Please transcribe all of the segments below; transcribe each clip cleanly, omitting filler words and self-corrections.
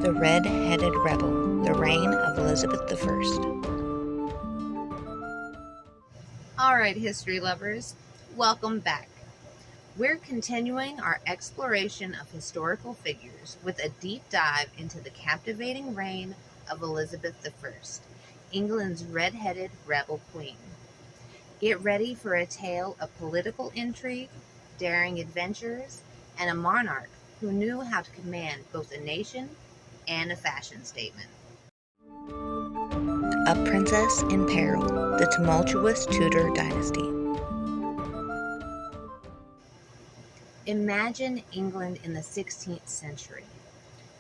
The Red-Headed Rebel, the Reign of Elizabeth I. Alright, history lovers, welcome back. We're continuing our exploration of historical figures with a deep dive into the captivating reign of Elizabeth I, England's red-headed rebel queen. Get ready for a tale of political intrigue, daring adventures, and a monarch who knew how to command both a nation and a fashion statement. A Princess in Peril, the tumultuous Tudor dynasty. Imagine England in the 16th century,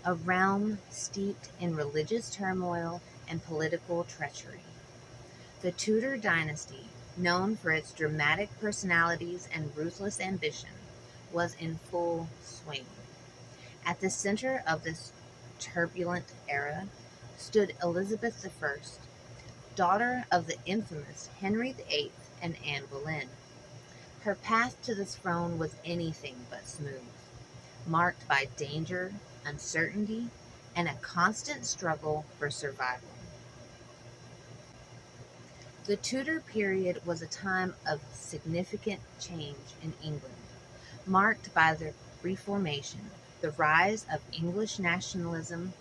a realm steeped in religious turmoil and political treachery. The Tudor dynasty, known for its dramatic personalities and ruthless ambition, was in full swing. At the center of this turbulent era stood Elizabeth I, daughter of the infamous Henry VIII and Anne Boleyn. Her path to the throne was anything but smooth, marked by danger, uncertainty, and a constant struggle for survival. The Tudor period was a time of significant change in England, marked by the Reformation, the rise of English nationalism,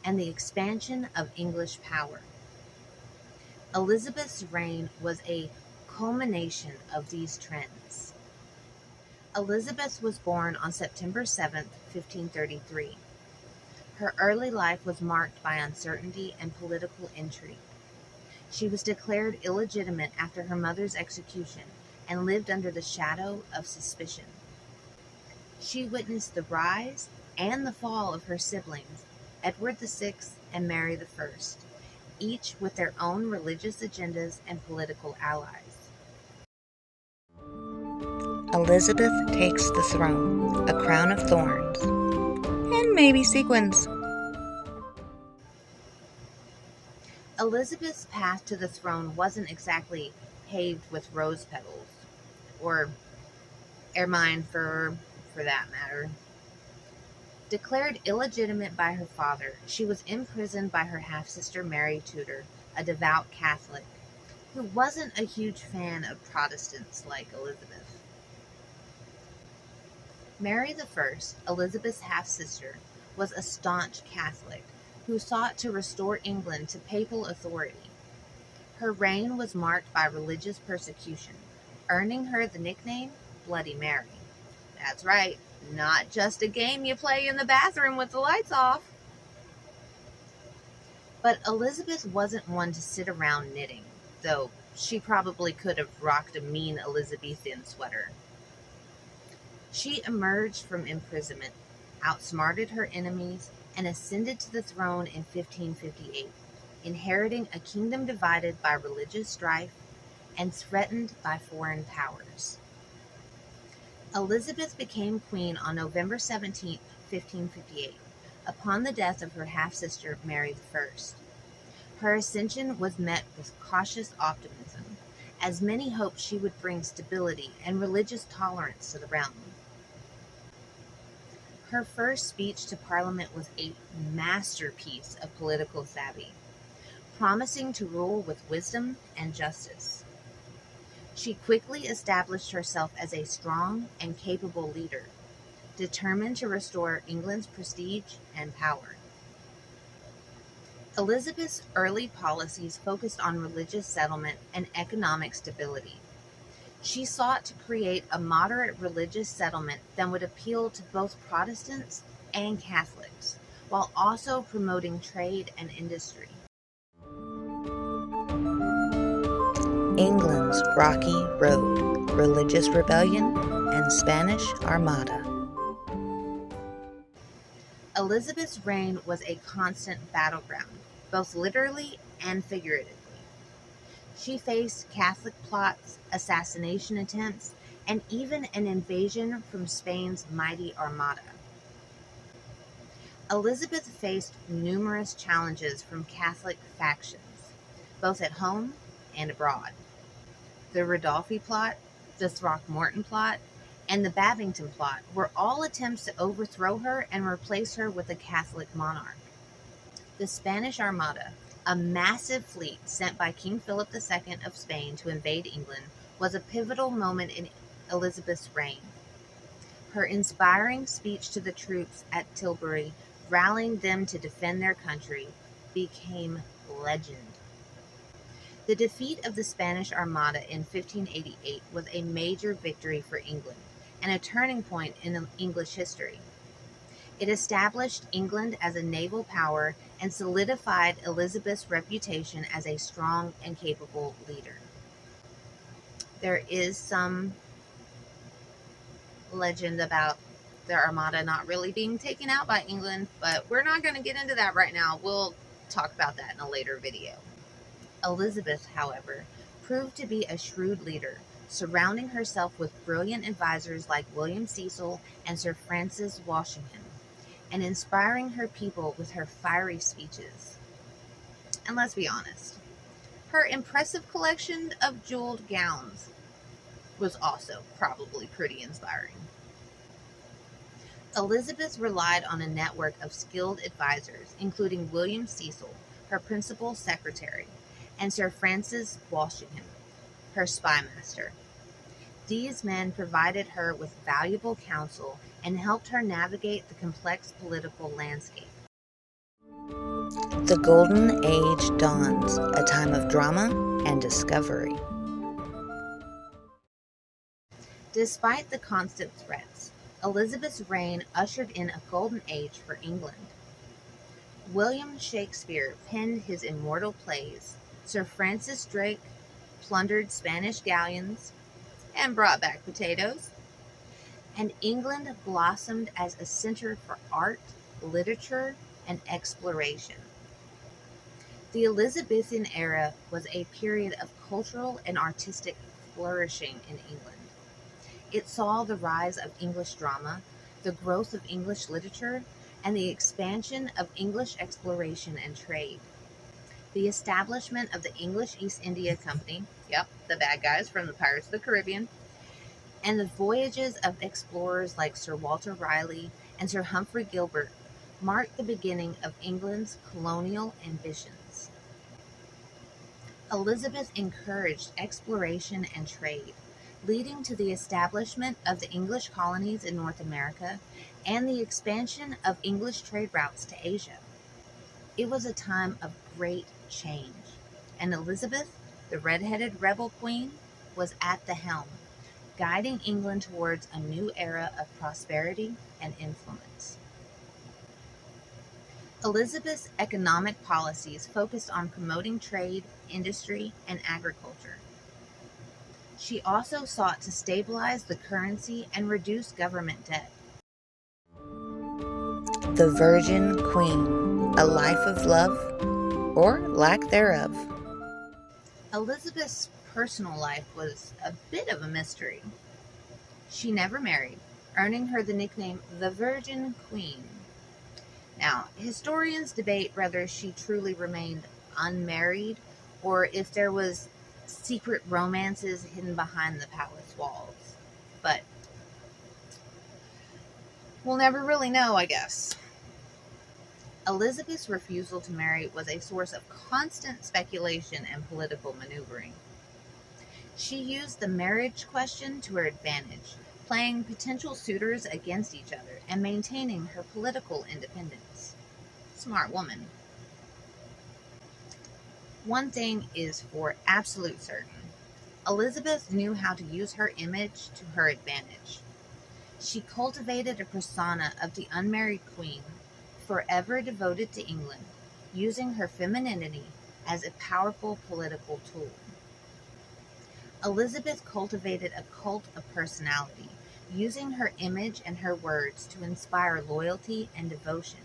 and the expansion of English power. Elizabeth's reign was a culmination of these trends. Elizabeth was born on September 7, 1533. Her early life was marked by uncertainty and political intrigue. She was declared illegitimate after her mother's execution and lived under the shadow of suspicion. She witnessed the rise and the fall of her siblings, Edward VI and Mary I, each with their own religious agendas and political allies. Elizabeth takes the throne, a crown of thorns, and maybe sequins. Elizabeth's path to the throne wasn't exactly paved with rose petals, or ermine for that matter. Declared illegitimate by her father, she was imprisoned by her half-sister Mary Tudor, a devout Catholic, who wasn't a huge fan of Protestants like Elizabeth. Mary I, Elizabeth's half-sister, was a staunch Catholic who sought to restore England to papal authority. Her reign was marked by religious persecution, earning her the nickname Bloody Mary. That's right, not just a game you play in the bathroom with the lights off. But Elizabeth wasn't one to sit around knitting, though she probably could have rocked a mean Elizabethan sweater. She emerged from imprisonment, outsmarted her enemies, and ascended to the throne in 1558, inheriting a kingdom divided by religious strife and threatened by foreign powers. Elizabeth became queen on November 17, 1558, upon the death of her half-sister Mary I. Her ascension was met with cautious optimism, as many hoped she would bring stability and religious tolerance to the realm. Her first speech to Parliament was a masterpiece of political savvy, promising to rule with wisdom and justice. She quickly established herself as a strong and capable leader, determined to restore England's prestige and power. Elizabeth's early policies focused on religious settlement and economic stability. She sought to create a moderate religious settlement that would appeal to both Protestants and Catholics, while also promoting trade and industry. England's Rocky Road, Religious Rebellion, and Spanish Armada. Elizabeth's reign was a constant battleground, both literally and figuratively. She faced Catholic plots, assassination attempts, and even an invasion from Spain's mighty Armada. Elizabeth faced numerous challenges from Catholic factions, both at home and abroad. The Ridolfi plot, the Throckmorton plot, and the Babington plot were all attempts to overthrow her and replace her with a Catholic monarch. The Spanish Armada, a massive fleet sent by King Philip II of Spain to invade England, was a pivotal moment in Elizabeth's reign. Her inspiring speech to the troops at Tilbury, rallying them to defend their country, became legend. The defeat of the Spanish Armada in 1588 was a major victory for England and a turning point in English history. It established England as a naval power and solidified Elizabeth's reputation as a strong and capable leader. There is some legend about the Armada not really being taken out by England, but we're not going to get into that right now. We'll talk about that in a later video. Elizabeth, however, proved to be a shrewd leader, surrounding herself with brilliant advisors like William Cecil and Sir Francis Walsingham, and inspiring her people with her fiery speeches. And let's be honest, her impressive collection of jeweled gowns was also probably pretty inspiring. Elizabeth relied on a network of skilled advisors, including William Cecil, her principal secretary, and Sir Francis Walsingham, her spy master. These men provided her with valuable counsel and helped her navigate the complex political landscape. The Golden Age dawns, a time of drama and discovery. Despite the constant threats, Elizabeth's reign ushered in a golden age for England. William Shakespeare penned his immortal plays, Sir Francis Drake plundered Spanish galleons and brought back potatoes, and England blossomed as a center for art, literature, and exploration. The Elizabethan era was a period of cultural and artistic flourishing in England. It saw the rise of English drama, the growth of English literature, and the expansion of English exploration and trade. The establishment of the English East India Company, yep, the bad guys from the Pirates of the Caribbean, and the voyages of explorers like Sir Walter Raleigh and Sir Humphrey Gilbert marked the beginning of England's colonial ambitions. Elizabeth encouraged exploration and trade, leading to the establishment of the English colonies in North America and the expansion of English trade routes to Asia. It was a time of great change, and Elizabeth, the red-headed rebel queen, was at the helm, guiding England towards a new era of prosperity and influence. Elizabeth's economic policies focused on promoting trade, industry, and agriculture. She also sought to stabilize the currency and reduce government debt. The Virgin Queen, a life of love or lack thereof. Elizabeth's personal life was a bit of a mystery. She never married, earning her the nickname the Virgin Queen. Now, historians debate whether she truly remained unmarried or if there was secret romances hidden behind the palace walls. But we'll never really know, I guess. Elizabeth's refusal to marry was a source of constant speculation and political maneuvering. She used the marriage question to her advantage, playing potential suitors against each other and maintaining her political independence. Smart woman. One thing is for absolute certain. Elizabeth knew how to use her image to her advantage. She cultivated a persona of the unmarried queen, forever devoted to England, using her femininity as a powerful political tool. Elizabeth cultivated a cult of personality, using her image and her words to inspire loyalty and devotion.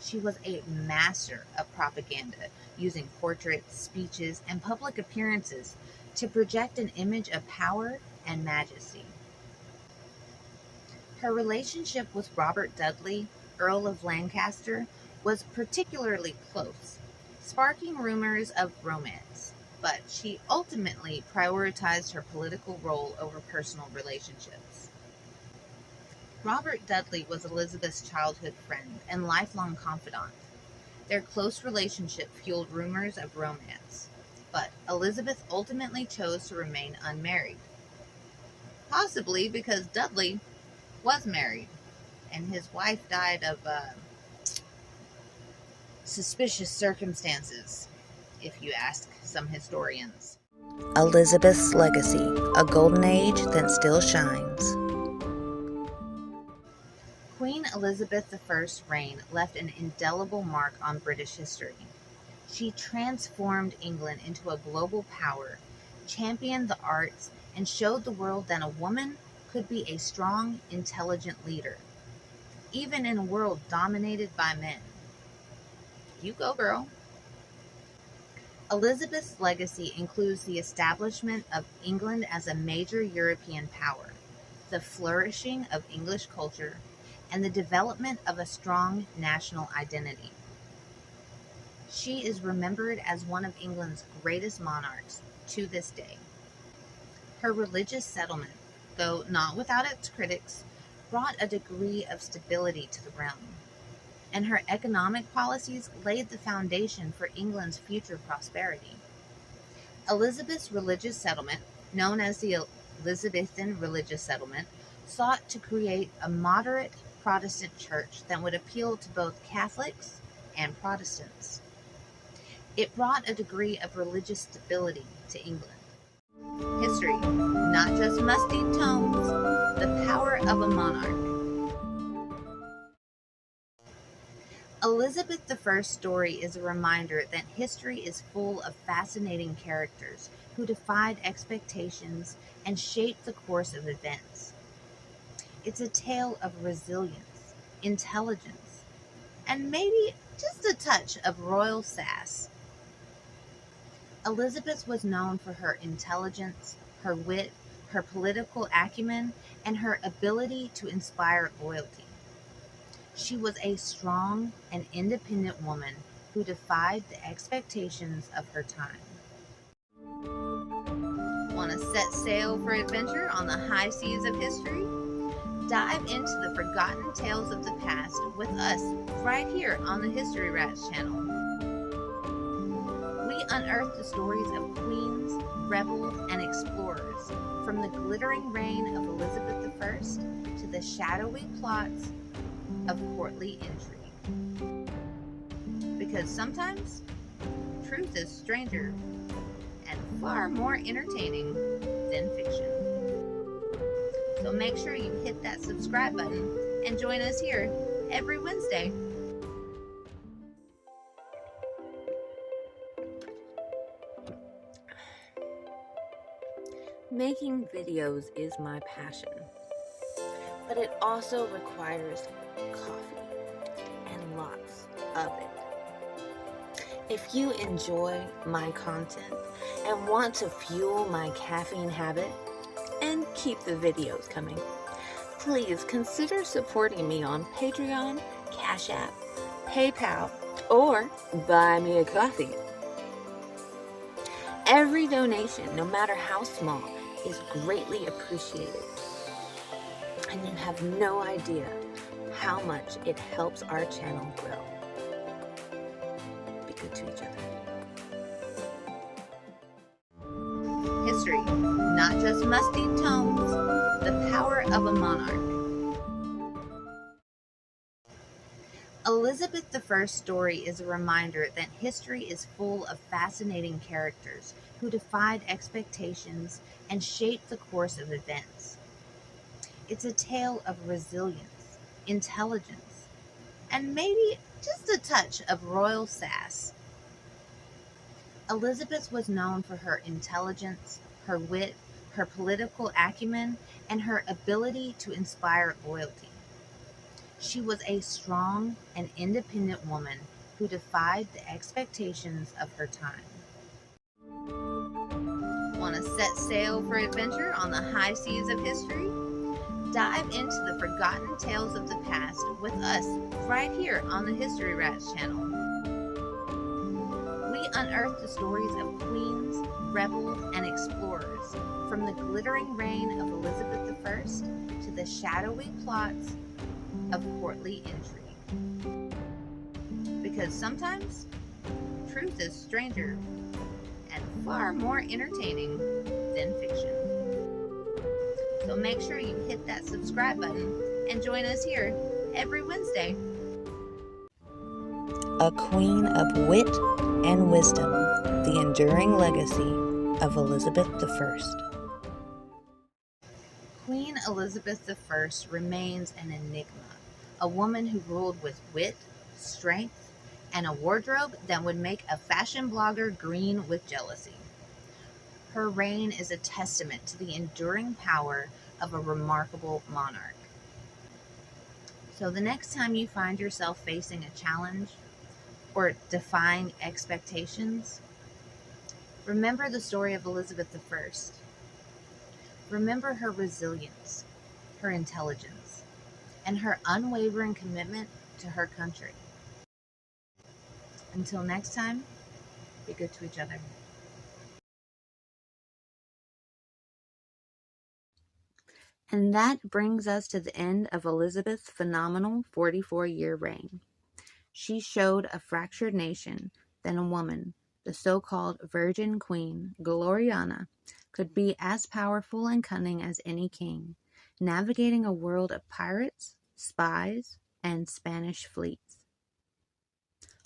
She was a master of propaganda, using portraits, speeches, and public appearances to project an image of power and majesty. Her relationship with Robert Dudley, Earl of Lancaster, was particularly close, sparking rumors of romance, but she ultimately prioritized her political role over personal relationships. Robert Dudley was Elizabeth's childhood friend and lifelong confidant. Their close relationship fueled rumors of romance, but Elizabeth ultimately chose to remain unmarried, possibly because Dudley was married and his wife died of suspicious circumstances, if you ask some historians. Elizabeth's legacy, a golden age that still shines. Queen Elizabeth I's reign left an indelible mark on British history. She transformed England into a global power, championed the arts, and showed the world that a woman could be a strong, intelligent leader, even in a world dominated by men. You go, girl. Elizabeth's legacy includes the establishment of England as a major European power, the flourishing of English culture, and the development of a strong national identity. She is remembered as one of England's greatest monarchs to this day. Her religious settlement, though not without its critics, brought a degree of stability to the realm, and her economic policies laid the foundation for England's future prosperity. Elizabeth's religious settlement, known as the Elizabethan religious settlement, sought to create a moderate Protestant church that would appeal to both Catholics and Protestants. It brought a degree of religious stability to England. History, not just musty tomes, the power of a monarch. Elizabeth I's story is a reminder that history is full of fascinating characters who defied expectations and shaped the course of events. It's a tale of resilience, intelligence, and maybe just a touch of royal sass. Elizabeth was known for her intelligence, her wit, her political acumen, and her ability to inspire loyalty. She was a strong and independent woman who defied the expectations of her time. Want to set sail for adventure on the high seas of history? Dive into the forgotten tales of the past with us right here on the History Rats channel. We unearth the stories of queens, rebels, and explorers, from the glittering reign of Elizabeth I to the shadowy plots of courtly intrigue. Because sometimes truth is stranger and far more entertaining than fiction. So make sure you hit that subscribe button and join us here every Wednesday. Making videos is my passion, but it also requires coffee and lots of it. If you enjoy my content and want to fuel my caffeine habit and keep the videos coming, please consider supporting me on Patreon, Cash App, PayPal, or buy me a coffee. Every donation, no matter how small, is greatly appreciated, and you have no idea how much it helps our channel grow. Be good to each other. History, not just musty tomes, the power of a monarch. Elizabeth I's story is a reminder that history is full of fascinating characters who defied expectations and shaped the course of events. It's a tale of resilience, intelligence, and maybe just a touch of royal sass. Elizabeth was known for her intelligence, her wit, her political acumen, and her ability to inspire loyalty. She was a strong and independent woman who defied the expectations of her time. Want to set sail for adventure on the high seas of history? Dive into the forgotten tales of the past with us right here on the History Rats channel. We unearth the stories of queens, rebels, and explorers, from the glittering reign of Elizabeth I to the shadowy plots of courtly intrigue. Because because sometimes truth is stranger and far more entertaining than fiction. So make sure you hit that subscribe button and join us here every Wednesday. A queen of wit and wisdom, the enduring legacy of Elizabeth I. Queen Elizabeth I remains an enigma, a woman who ruled with wit, strength, and a wardrobe that would make a fashion blogger green with jealousy. Her reign is a testament to the enduring power of a remarkable monarch. So the next time you find yourself facing a challenge or defying expectations, remember the story of Elizabeth I. Remember her resilience, her intelligence, and her unwavering commitment to her country. Until next time, be good to each other. And that brings us to the end of Elizabeth's phenomenal 44-year reign. She showed a fractured nation that a woman, the so-called Virgin Queen, Gloriana, could be as powerful and cunning as any king, navigating a world of pirates, spies, and Spanish fleets.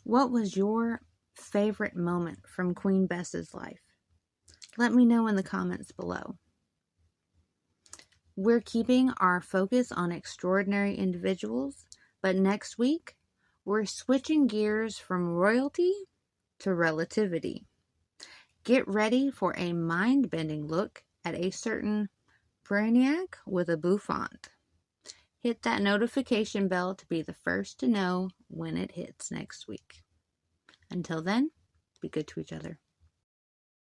What was your favorite moment from Queen Bess's life? Let me know in the comments below. We're keeping our focus on extraordinary individuals, but next week, we're switching gears from royalty to relativity. Get ready for a mind-bending look at a certain brainiac with a bouffant. Hit that notification bell to be the first to know when it hits next week. Until then, be good to each other.